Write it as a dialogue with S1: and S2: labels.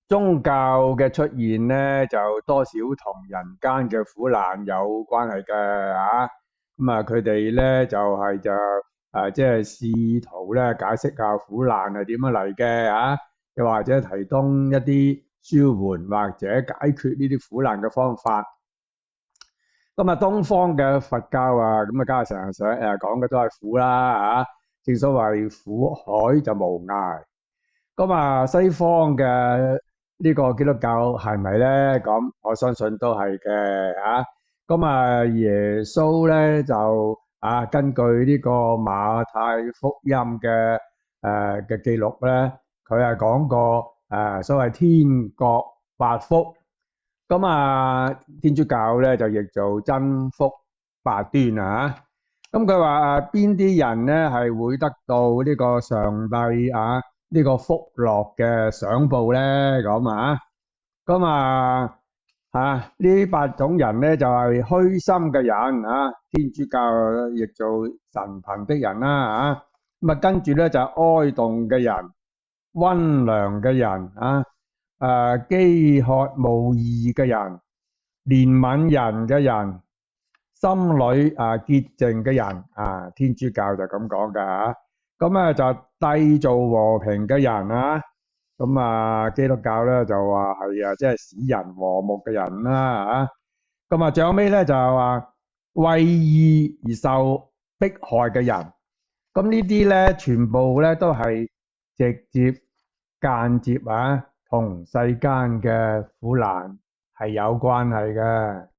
S1: 宗教嘅出現咧，就多少同人間嘅苦難有關係嘅啊。咁啊，佢哋咧即係試圖咧解釋下苦難係點樣嚟嘅啊，又或者提供一啲舒緩或者解決呢啲苦難嘅方法。咁啊，東方嘅佛教啊，咁啊，梗係成日講嘅都係苦啦嚇。正所謂苦海就無涯。咁啊，西方嘅呢個基督教係咪咧？咁我相信都係嘅嚇。咁啊，耶穌咧就根據呢個馬太福音嘅記錄咧，佢係講過所謂天國八福。咁啊，天主教咧就譯做真福八端啊。咁佢話邊啲人咧係會得到呢個上帝呢個福樂嘅賞報咧？呢八種人咧就係虛心嘅人啊，天主教譯做神貧的人啦。咁啊，跟住咧就係哀慟嘅人、溫良嘅人飢渴慕義嘅人、憐憫人嘅人、心裏潔淨嘅人天主教就咁講噶吓。咁就締造和平嘅人咁基督教咧就話係即係使人和睦嘅人啦咁最後尾咧就係話為義而受迫害嘅人。咁呢啲咧全部咧都係直接間接同世間嘅苦難係有關係嘅。